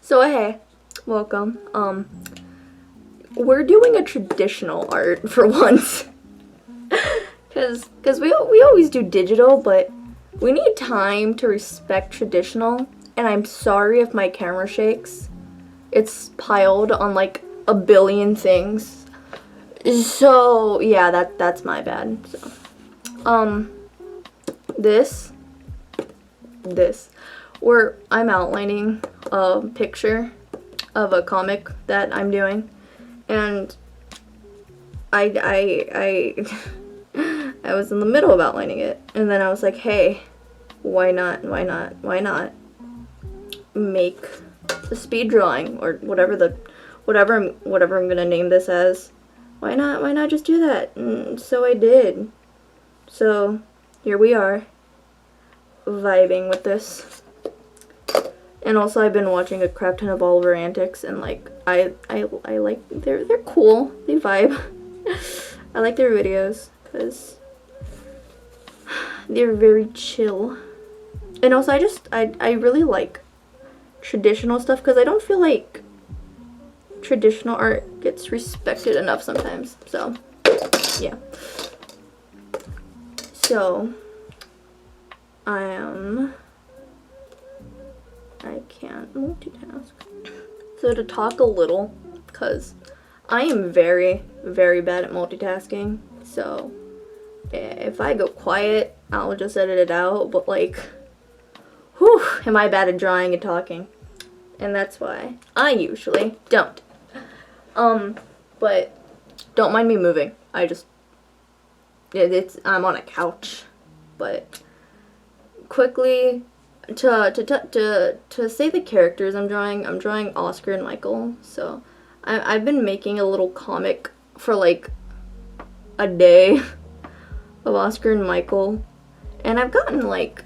So hey, welcome. We're doing a traditional art for once. Cause we always do digital, but we need time to respect traditional, and I'm sorry if my camera shakes. It's piled on like a billion things. So yeah, that's my bad. So this where I'm outlining a picture of a comic that I'm doing, and I I was in the middle of outlining it, and then I was like, hey, why not make a speed drawing or whatever I'm gonna name this as. Why not just do that? And so I did. So here we are, vibing with this. And also I've been watching a crap ton of Oliver Antics, and like I like they're cool. They vibe. I like their videos because they're very chill. And also I really like traditional stuff because I don't feel like traditional art gets respected enough sometimes. So yeah. So I can't multitask. So to talk a little, because I am very, very bad at multitasking. So if I go quiet, I'll just edit it out. But like, whew, am I bad at drawing and talking? And that's why I usually don't. But don't mind me moving. I'm on a couch. But quickly, to say the characters I'm drawing Oscar and Michael. So I've been making a little comic for like a day of Oscar and Michael, and I've gotten like,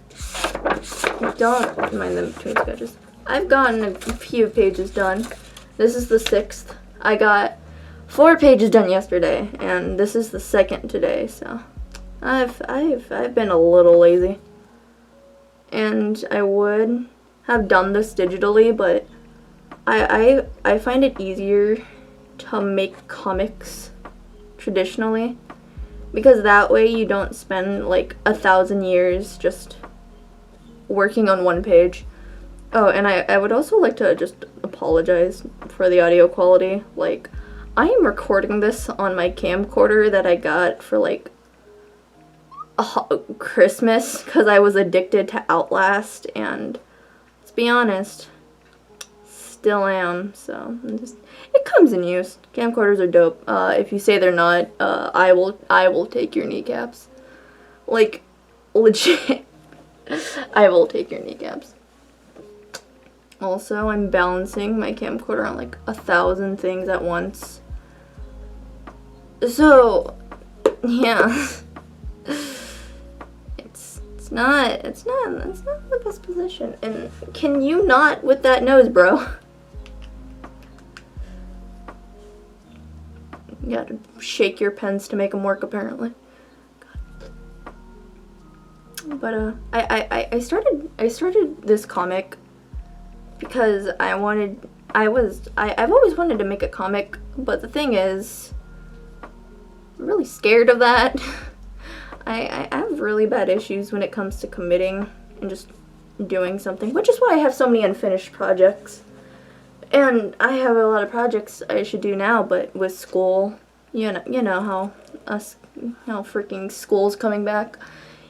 don't mind them between sketches, I've gotten a few pages done. This is the 6th. I got 4 pages done yesterday, and this is the 2nd today. So I've been a little lazy. And I would have done this digitally, but I find it easier to make comics traditionally, because that way you don't spend like 1,000 years just working on one page. Oh, and I would also like to just apologize for the audio quality. Like, I am recording this on my camcorder that I got for like Christmas because I was addicted to Outlast, and let's be honest, still am. So it comes in use. Camcorders are dope. If you say they're not, I will take your kneecaps. Like, legit. I will take your kneecaps. Also, I'm balancing my camcorder on like 1,000 things at once. So yeah. It's not the best position. And can you not with that nose, bro? You gotta shake your pens to make them work, apparently. But I started this comic because I've always wanted to make a comic, but the thing is, I'm really scared of that. I have really bad issues when it comes to committing and just doing something, which is why I have so many unfinished projects. And I have a lot of projects I should do now, but with school, you know how freaking school's coming back.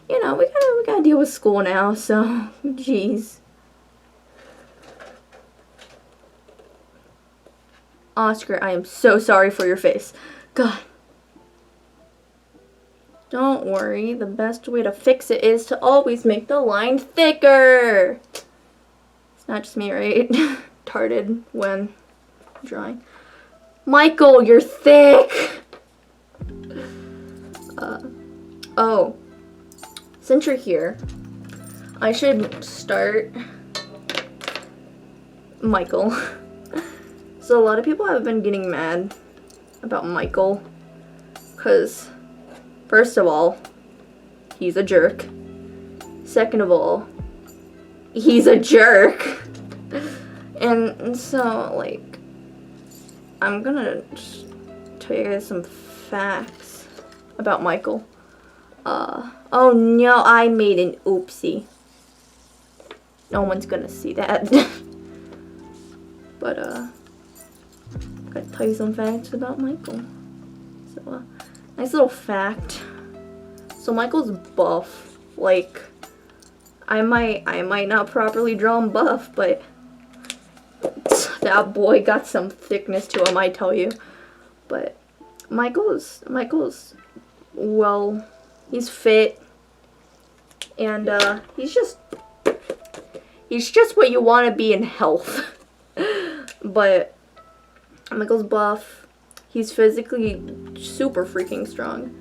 You know, we gotta deal with school now, so jeez. Oscar, I am so sorry for your face. God. Don't worry, the best way to fix it is to always make the line thicker. It's not just me, right? Tarted when drawing. Michael, you're thick! Oh. Since you're here, I should start Michael. So a lot of people have been getting mad about Michael, because first of all, he's a jerk. Second of all, he's a jerk. And so, like, I'm gonna just tell you guys some facts about Michael. Oh no, I made an oopsie. No one's gonna see that. But, gotta tell you some facts about Michael. So, nice little fact. So Michael's buff. Like, I might not properly draw him buff, but that boy got some thickness to him, I tell you. But Michael's, well, he's fit, and he's just what you want to be in health. But Michael's buff. He's physically super freaking strong.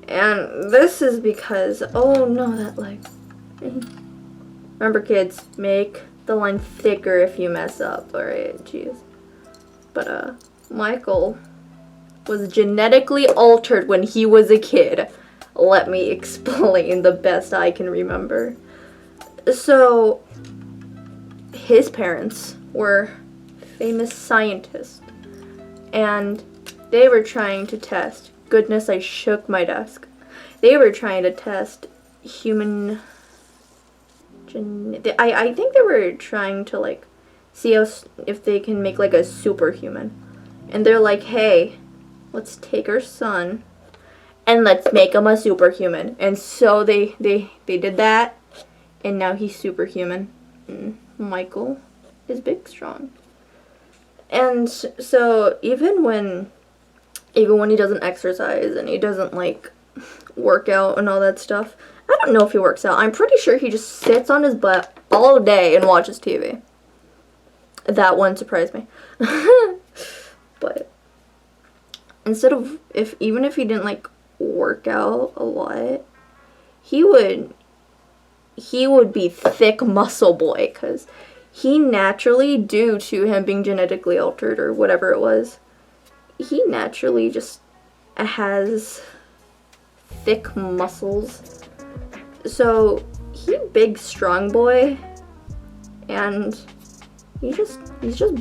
And this is because, oh no, that leg. Remember, kids, make the line thicker if you mess up, alright? Jeez. But, Michael was genetically altered when he was a kid. Let me explain the best I can remember. So, his parents were famous scientists, and they were trying to test, goodness, I shook my desk. They were trying to test human, I think they were trying to, like, see if they can make, like, a superhuman. And they're like, hey, let's take our son and let's make him a superhuman. And so they did that, and now he's superhuman. Michael is big strong. And so even when he doesn't exercise and he doesn't, like, work out and all that stuff, I don't know if he works out. I'm pretty sure he just sits on his butt all day and watches TV. That one surprised me. But instead of, even if he didn't, like, work out a lot, he would be thick muscle boy, because he naturally, due to him being genetically altered or whatever it was, he naturally just has thick muscles. So he big strong boy, and he's just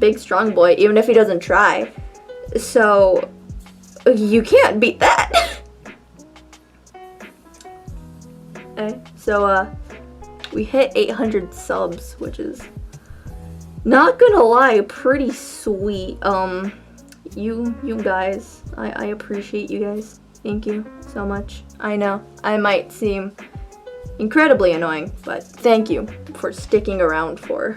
big strong boy, even if he doesn't try. So you can't beat that. Okay, so we hit 800 subs, which is, not gonna lie, pretty sweet. You guys, I appreciate you guys. Thank you so much. I know I might seem incredibly annoying, but thank you for sticking around for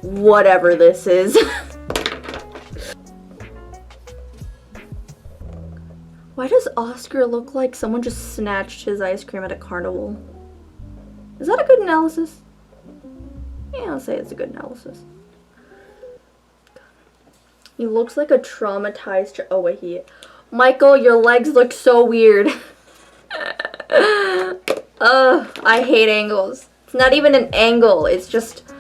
whatever this is. Why does Oscar look like someone just snatched his ice cream at a carnival? Is that a good analysis? Yeah, I'll say it's a good analysis. He looks like a traumatized... Oh, wait, Michael, your legs look so weird. I hate angles. It's not even an angle. It's just...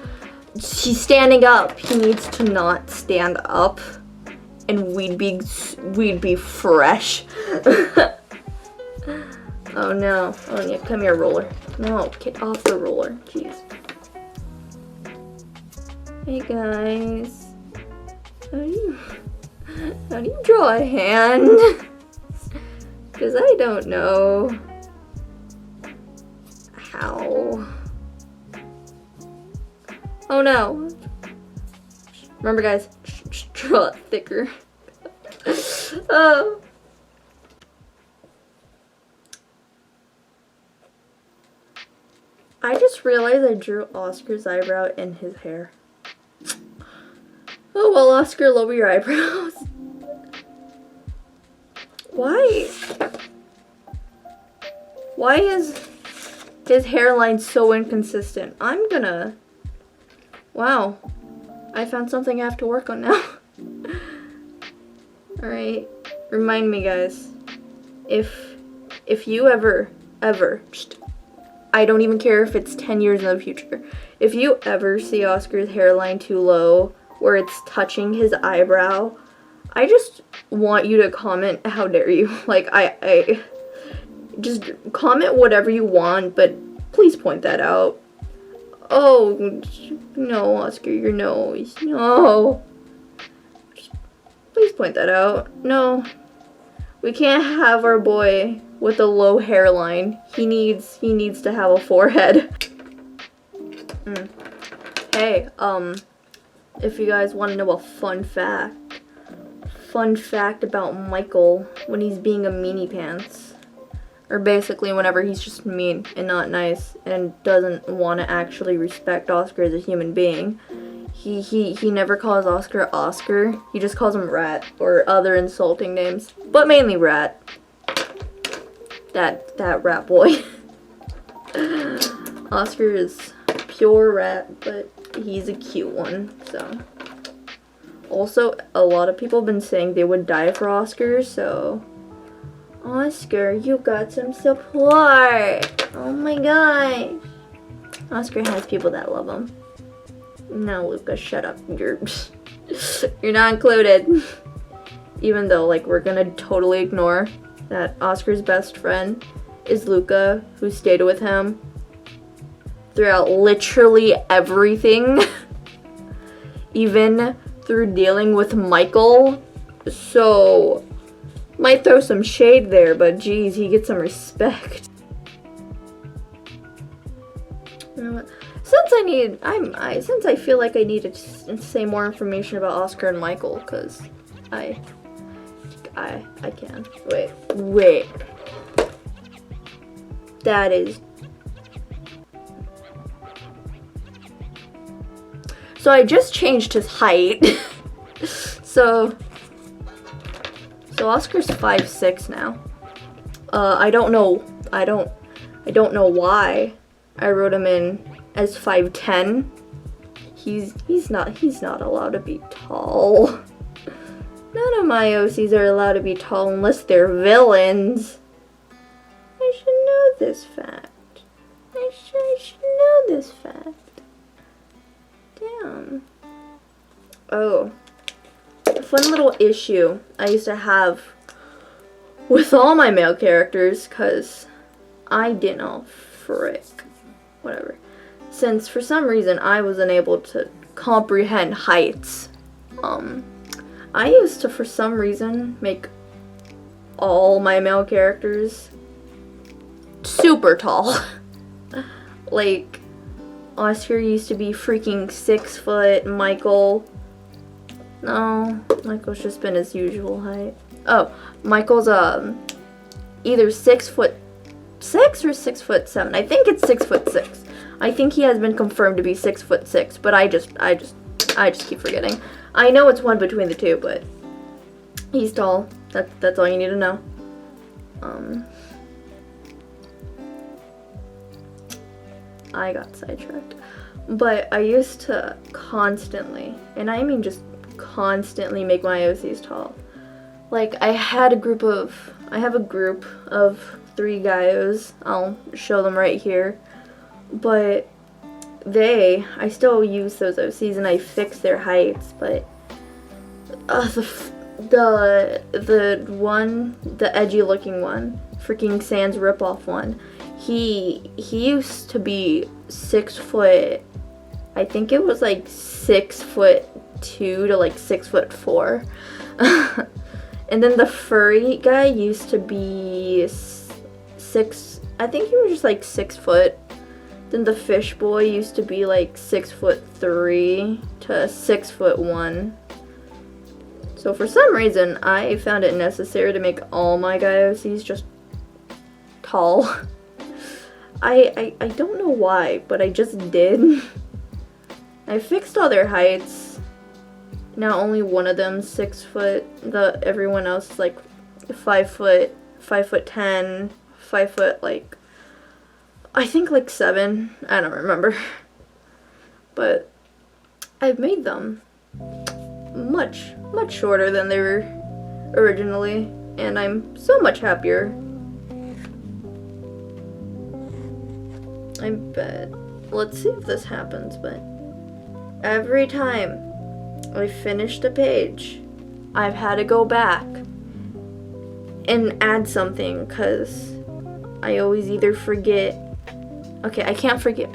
He's standing up. He needs to not stand up. And we'd be fresh. Oh, no. Oh, yeah, come here, roller. No, get off the roller. Jeez. Hey, guys. How do you draw a hand? Because I don't know how. Oh no. Remember, guys, draw it thicker. Oh. I just realized I drew Oscar's eyebrow in his hair. Oh, well, Oscar, lower your eyebrows. Why is his hairline so inconsistent? Wow. I found something I have to work on now. Alright. Remind me, guys. If you ever, just, I don't even care if it's 10 years in the future. If you ever see Oscar's hairline too low, where it's touching his eyebrow, I just want you to comment, how dare you. Like, I just comment whatever you want, but please point that out. Oh, no, Oscar, your nose. No. Please point that out. No. We can't have our boy with a low hairline. He needs to have a forehead. Hey, if you guys want to know a fun fact about Michael when he's being a meanie pants, or basically whenever he's just mean and not nice and doesn't want to actually respect Oscar as a human being, he never calls Oscar Oscar. He just calls him Rat or other insulting names, but mainly Rat. That rat boy. Oscar is pure rat, but he's a cute one, so. Also, a lot of people have been saying they would die for Oscar, so. Oscar, you got some support! Oh my gosh! Oscar has people that love him. No, Luca, shut up. You're not included. Even though, like, we're gonna totally ignore that Oscar's best friend is Luca, who stayed with him throughout literally everything. Even through dealing with Michael. So, might throw some shade there, but geez, he gets some respect. You know what? Since I feel like I need to say more information about Oscar and Michael, because I can. Wait. That is. So I just changed his height. so Oscar's 5'6" now. I don't know why I wrote him in as 5'10". He's not allowed to be tall. None of my OCs are allowed to be tall unless they're villains. I should know this fact. I should know this fact. Damn. Oh. A fun little issue I used to have with all my male characters, because I didn't know, frick. Whatever. Since for some reason I was unable to comprehend heights, I used to, for some reason, make all my male characters super tall. Like, Oscar used to be freaking 6 foot, Michael. No, Michael's just been his usual height. Oh, Michael's, either 6'6" or 6'7". I think it's 6'6". I think he has been confirmed to be 6'6", but I just keep forgetting. I know it's one between the two, but he's tall. That's all you need to know. I got sidetracked. But I used to constantly, and I mean just constantly, make my OCs tall. Like, I have a group of 3 guys. I'll show them right here. But I still use those OCs and I fix their heights, but the edgy looking one, freaking Sans ripoff one, he used to be 6 foot, I think it was like 6'2" to like 6'4". And then the furry guy used to be 6, I think he was just like 6 foot. Then the fish boy used to be like 6'3" to 6'1". So for some reason, I found it necessary to make all my guy OCs just tall. I don't know why, but I just did. I fixed all their heights. Now only one of them's 6 foot. Everyone else is like 5 foot, 5'10", 5 foot, like, I think like 7. I don't remember. But I've made them much shorter than they were originally, and I'm so much happier. I bet. Let's see if this happens, but every time I finished a page, I've had to go back and add something, because I always either forget. Okay, I can't forget.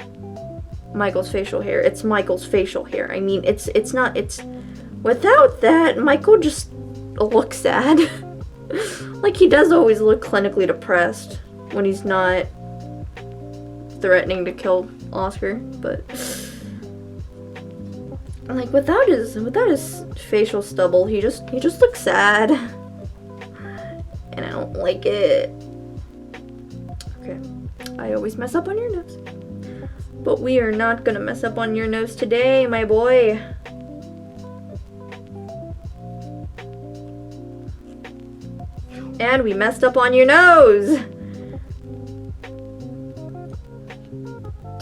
Michael's facial hair. It's Michael's facial hair. I mean, it's not, it's, without that, Michael just looks sad. Like, he does always look clinically depressed when he's not threatening to kill Oscar, but like without his facial stubble, he just looks sad, and I don't like it. Okay, I always mess up on your nose, but we are not gonna mess up on your nose today, my boy. And we messed up on your nose.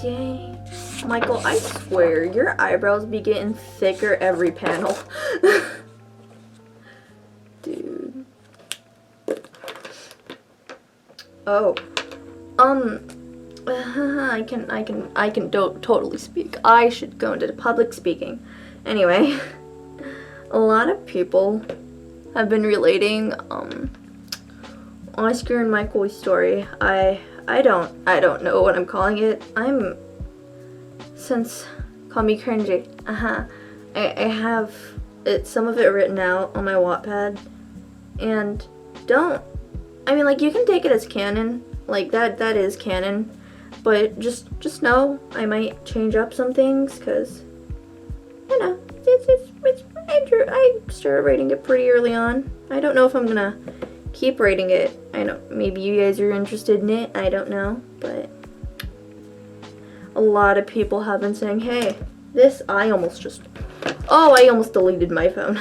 Dang. Michael, I swear, your eyebrows be getting thicker every panel. Dude. Oh. I can totally speak. I should go into public speaking. Anyway, a lot of people have been relating, Oscar and Michael's story. I don't know what I'm calling it. Call me cringy. I have some of it written out on my Wattpad, and I mean, like, you can take it as canon, like, that is canon, but just know I might change up some things, because, you know, I started writing it pretty early on. I don't know if I'm gonna keep writing it. I know maybe you guys are interested in it, I don't know, but a lot of people have been saying, hey, I almost deleted my phone.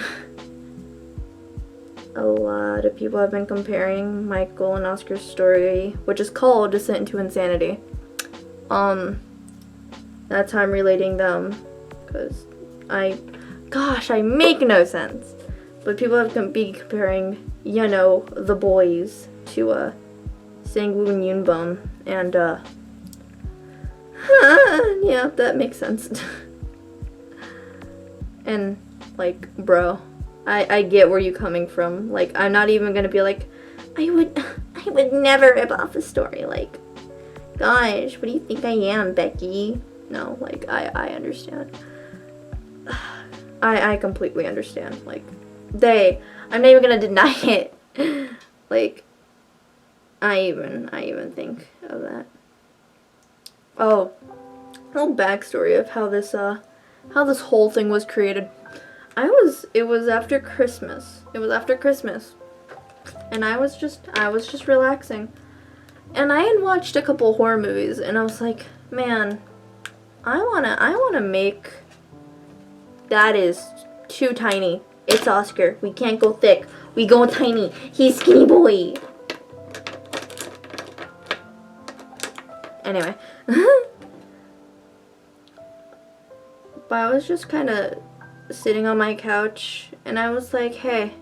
A lot of people have been comparing Michael and Oscar's story, which is called Descent into Insanity. That's how I'm relating them, because I make no sense. But people have been comparing, you know, the boys to Sangwoo and Yoonbum, and yeah, that makes sense. And, like, bro, I get where you're coming from. Like, I'm not even gonna be like, I would never rip off a story. Like, gosh, what do you think I am, Becky? No, like, I understand. I completely understand. Like, I'm not even gonna deny it. Like, I even think of that. Oh, a little backstory of how this whole thing was created. It was after Christmas. It was after Christmas. And I was just relaxing. And I had watched a couple horror movies, and I was like, man, I wanna make that is too tiny. It's Oscar. We can't go thick. We go tiny. He's skinny boy. Anyway. But I was just kind of sitting on my couch, and I was like, hey,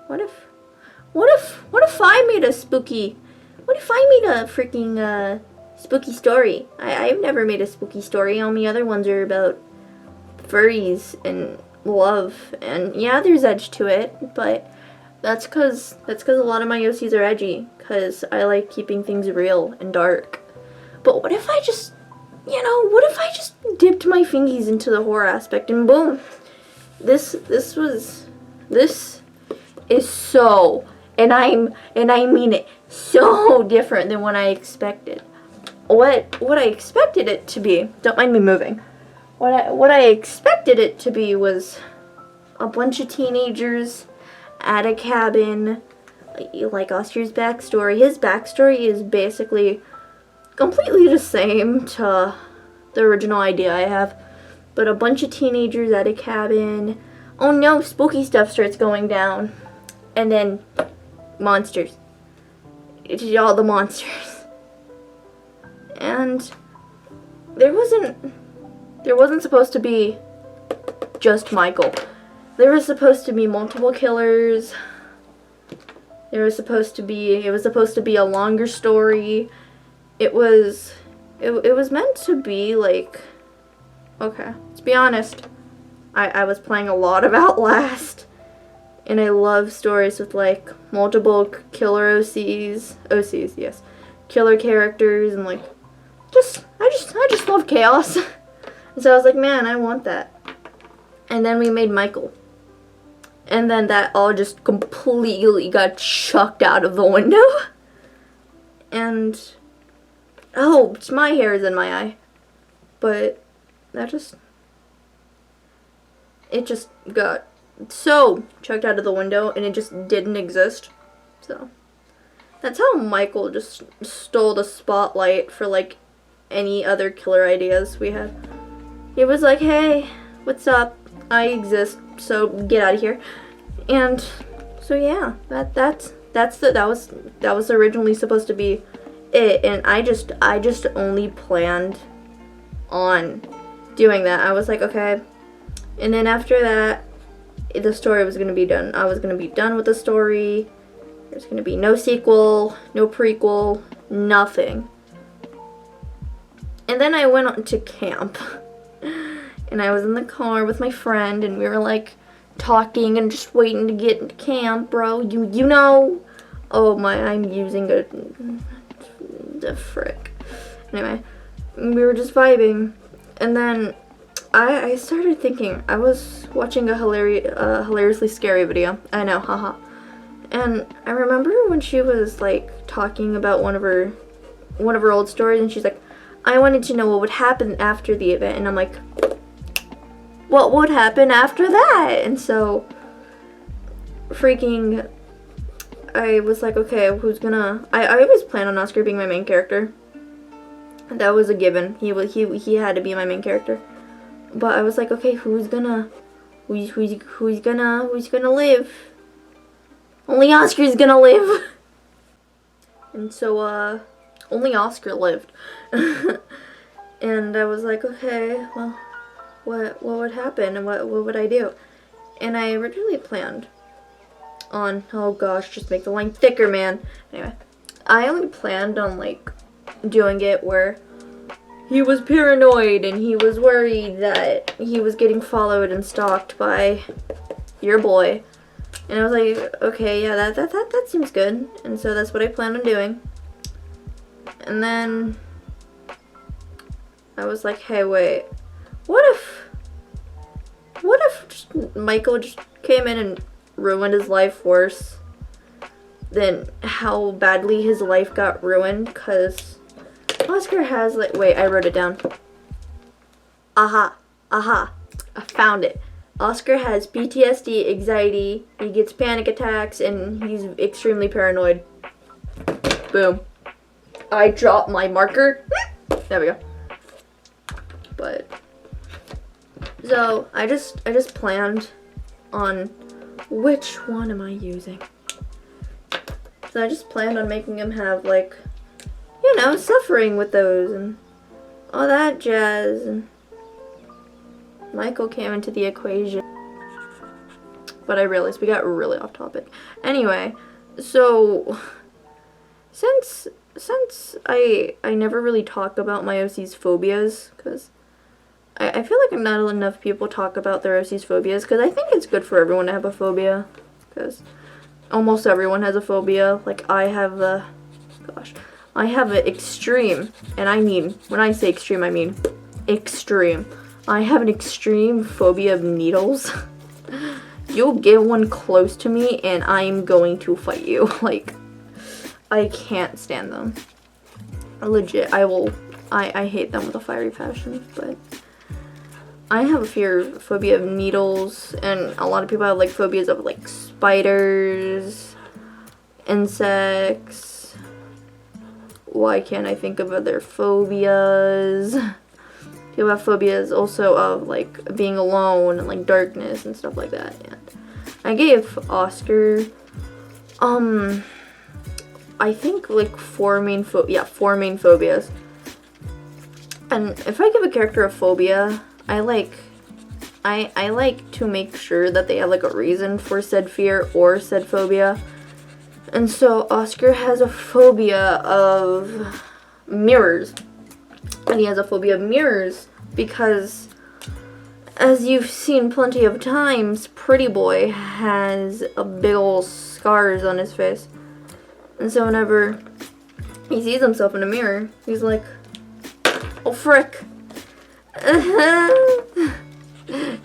what if I made a freaking spooky story? I've never made a spooky story. All the other ones are about furries and love, and yeah, there's edge to it, but that's cause a lot of my OCs are edgy, cause I like keeping things real and dark. But what if I just dipped my fingies into the horror aspect, and boom, this is so, and I mean it, so different than what I expected. What I expected it to be, don't mind me moving. What I expected it to be was a bunch of teenagers at a cabin, like Oscar's backstory. His backstory is basically completely the same to the original idea I have, but a bunch of teenagers at a cabin. Oh no, spooky stuff starts going down, and then monsters. It's all the monsters, and there wasn't supposed to be just Michael. There was supposed to be multiple killers. It was supposed to be a longer story. It was meant to be like, okay, let's be honest, I was playing a lot of Outlast, and I love stories with like multiple killer OCs, yes, killer characters, and like, I I just love chaos. And so I was like, man, I want that. And then we made Michael. And then that all just completely got chucked out of the window. And, oh, it's my hair is in my eye. But that just, it just got so chucked out of the window and it just didn't exist. So that's how Michael just stole the spotlight for like any other killer ideas we had. He was like, hey, what's up? I exist, so get out of here. And so yeah, that was originally supposed to be it, and I just only planned on doing that. I was like, okay. And then after that, the story was going to be done. I was going to be done with the story. There's going to be no sequel, no prequel, nothing. And then I went on to camp. And I was in the car with my friend, and we were like talking and just waiting to get into camp, bro. You know. Oh my, I'm using the frick. Anyway, we were just vibing, and then I started thinking. I was watching a hilariously scary video. I know, haha. And I remember when she was like talking about one of her old stories, and she's like, I wanted to know what would happen after the event, and I'm like, what would happen after that? And so freaking I was like, okay, who's gonna I always plan on Oscar being my main character. That was a given. He had to be my main character. But I was like, okay, who's gonna live? Only Oscar's gonna live. And so only Oscar lived. And I was like, okay, well, what would happen and what would I do? And I originally planned on, oh gosh, just make the line thicker, man. Anyway, I only planned on like doing it where he was paranoid and he was worried that he was getting followed and stalked by your boy. And I was like, okay, yeah, that seems good. And so that's what I planned on doing. And then I was like, hey, wait, what if just Michael just came in and ruined his life worse than how badly his life got ruined? Because Oscar has, like, wait, I wrote it down. Aha, I found it. Oscar has PTSD, anxiety, he gets panic attacks, and he's extremely paranoid. Boom. I dropped my marker. There we go. But so I just planned on which one am I using. So I just planned on making him have, like, you know, suffering with those and all that jazz. And Michael came into the equation. But I realized we got really off topic. Anyway, so since I never really talk about my OC's phobias, because I feel like not enough people talk about their OC's phobias, because I think it's good for everyone to have a phobia, because almost everyone has a phobia. Like, I have an extreme, and I mean, when I say extreme, I mean extreme. I have an extreme phobia of needles. You'll get one close to me, and I'm going to fight you. Like, I can't stand them. Legit, I hate them with a fiery passion, but I have a phobia of needles, and a lot of people have, like, phobias of, like, spiders, insects. Why can't I think of other phobias? People have phobias also of, like, being alone and, like, darkness and stuff like that. And I gave Oscar, I think, like, four main phobias. And if I give a character a phobia, I like to make sure that they have, like, a reason for said fear or said phobia. And so Oscar has a phobia of mirrors. And he has a phobia of mirrors because, as you've seen plenty of times, Pretty Boy has a big ol' scars on his face. And so whenever he sees himself in a mirror, he's like, Oh, frick.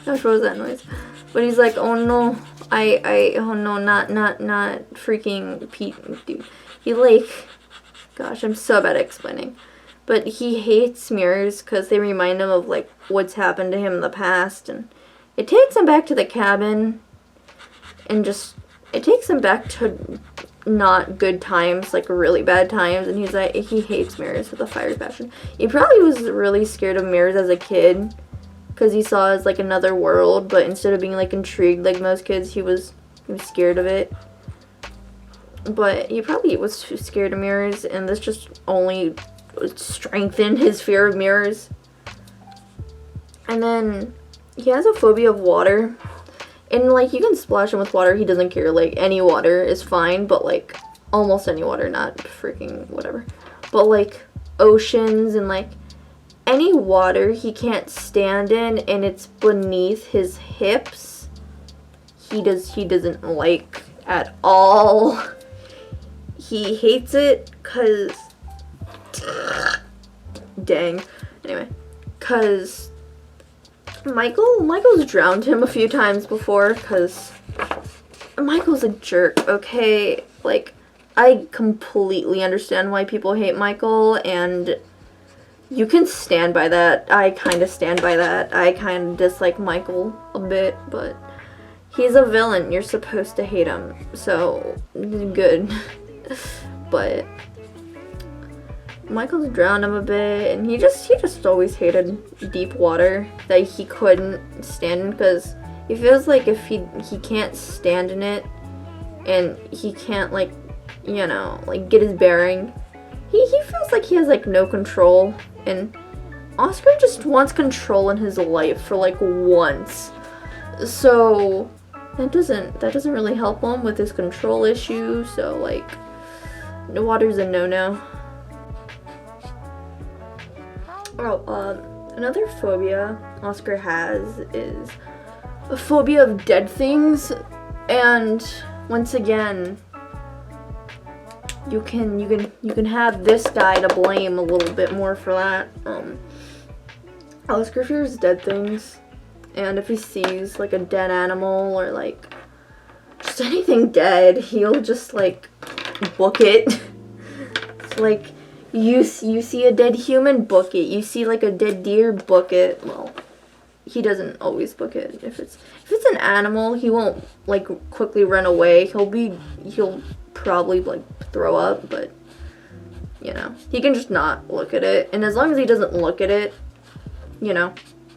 Gosh, what was that noise? But he's like, oh no, oh no, not freaking Pete, dude. He like, gosh, I'm so bad at explaining. But he hates mirrors because they remind him of like what's happened to him in the past, and it takes him back to the cabin, and just, it takes him back to not good times, like really bad times, and he's like, he hates mirrors with a fiery passion. He probably was really scared of mirrors as a kid, because he saw it as like another world, but instead of being like intrigued like most kids, he was scared of it. But he probably was too scared of mirrors, and this just only strengthened his fear of mirrors. And then he has a phobia of water. And like, you can splash him with water, he doesn't care. Like, any water is fine, but like almost any water, not freaking whatever. But like oceans and like any water he can't stand in and it's beneath his hips, he doesn't like at all. He hates it cause dang. Anyway, cause Michael's drowned him a few times before, cause Michael's a jerk, okay? Like, I completely understand why people hate Michael, and you can stand by that. I kind of stand by that. I kind of dislike Michael a bit, but he's a villain. You're supposed to hate him, so good. But Michael's drowned him a bit, and he just always hated deep water that he couldn't stand in, because he feels like if he can't stand in it, and he can't like, you know, like get his bearing, he feels like he has like no control, and Oscar just wants control in his life for like once, so that doesn't really help him with his control issue. So like, the water's a no-no. Another phobia Oscar has is a phobia of dead things, and once again, you can have this guy to blame a little bit more for that. Oscar fears dead things, and if he sees like a dead animal or like just anything dead, he'll just like book it. Like, you see a dead human, book it. You see like a dead deer, book it. Well, he doesn't always book it. If it's an animal, he won't like quickly run away. He'll probably like throw up, but you know, he can just not look at it. And as long as he doesn't look at it, you know,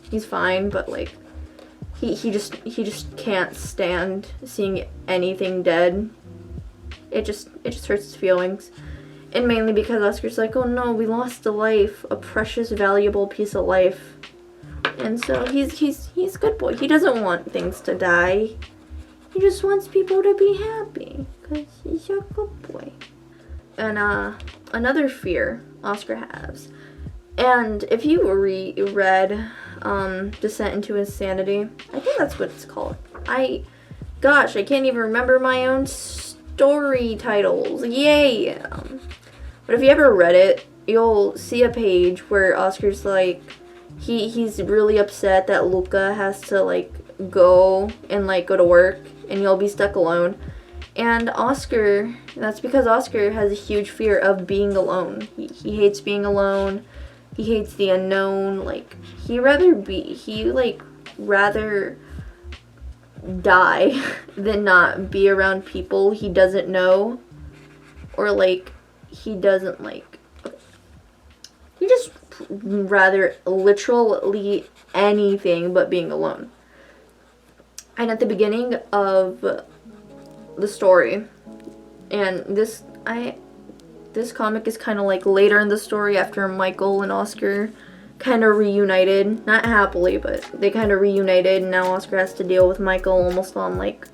he's fine. But like, he just can't stand seeing anything dead. It just hurts his feelings. And mainly because Oscar's like, oh no, we lost a life, a precious, valuable piece of life. And so he's a good boy. He doesn't want things to die. He just wants people to be happy, because he's a good boy. And another fear Oscar has, and if you read Descent into Insanity, I think that's what it's called. I can't even remember my own story titles. Yay! But if you ever read it, you'll see a page where Oscar's like, he's really upset that Luca has to like go to work, and you'll be stuck alone. And that's because Oscar has a huge fear of being alone. He hates being alone. He hates the unknown. Like, he rather die than not be around people he doesn't know, or like he doesn't like. He just rather literally anything but being alone. And at the beginning of the story, and this comic is kind of like later in the story after Michael and Oscar kind of reunited, not happily, but they kind of reunited, and now Oscar has to deal with Michael almost on like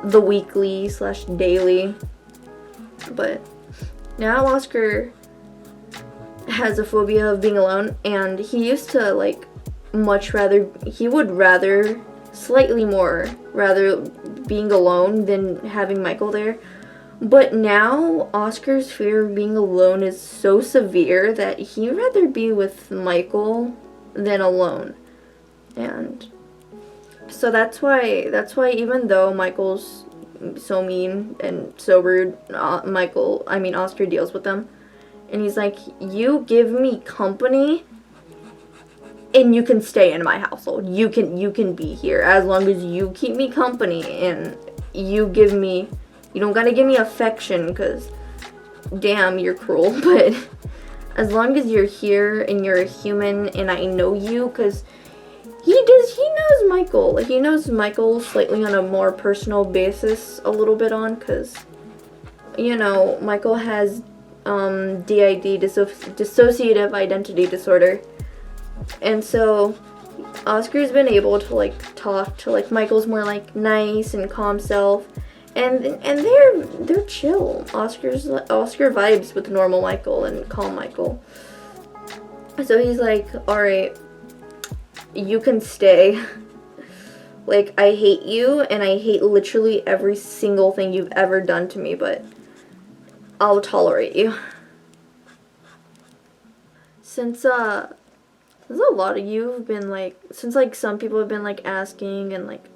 the weekly/daily. But now Oscar has a phobia of being alone, and he used to like slightly more rather being alone than having Michael there. But now Oscar's fear of being alone is so severe that he'd rather be with Michael than alone. And so that's why even though Michael's so mean and so rude, Oscar deals with them. And he's like, you give me company and you can stay in my household. You can be here as long as you keep me company and you don't gotta give me affection because damn, you're cruel. But as long as you're here and you're a human and I know you, because he knows Michael. He knows Michael slightly on a more personal basis a little bit on, because, you know, Michael has DID, dissociative identity disorder. And so Oscar's been able to like talk to like Michael's more like nice and calm self, and they're chill. Oscar vibes with normal Michael and calm Michael. So he's like, all right, you can stay. Like, I hate you and I hate literally every single thing you've ever done to me, but I'll tolerate you. Since there's a lot of you have been like, since like some people have been like asking and like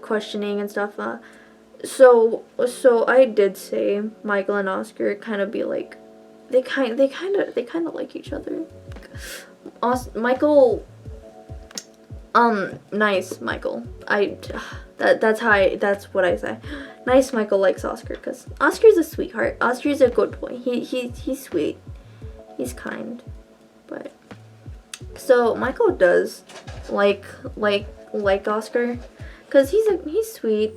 questioning and stuff. So I did say Michael and Oscar kind of be like, they kind of like each other. Michael, nice Michael. That's what I say. Nice Michael likes Oscar because Oscar's a sweetheart. Oscar's a good boy. He's sweet. He's kind, but. So Michael does like Oscar, cause he's sweet,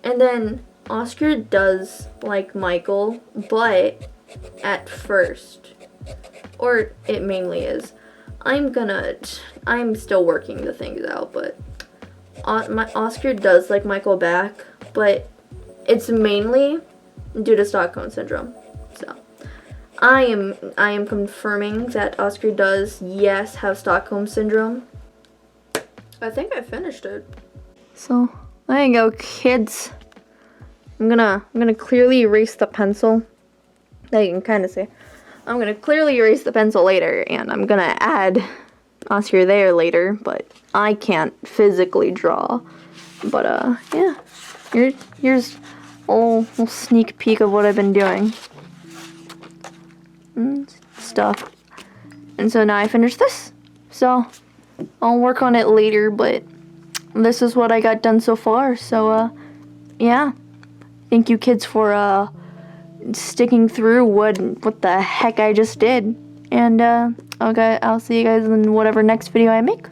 and then Oscar does like Michael, but at first, or it mainly is. I'm still working the things out, but Oscar does like Michael back, but it's mainly due to Stockholm syndrome. So. I am confirming that Oscar does, yes, have Stockholm syndrome. I think I finished it. So there you go, kids. I'm gonna clearly erase the pencil. Now you can kind of see. I'm gonna clearly erase the pencil later, and I'm gonna add Oscar there later, but I can't physically draw. But yeah, here's a little sneak peek of what I've been doing. Stuff. And so now I finished this. So I'll work on it later, but this is what I got done so far. So yeah. Thank you kids for sticking through what the heck I just did. And okay, I'll see you guys in whatever next video I make.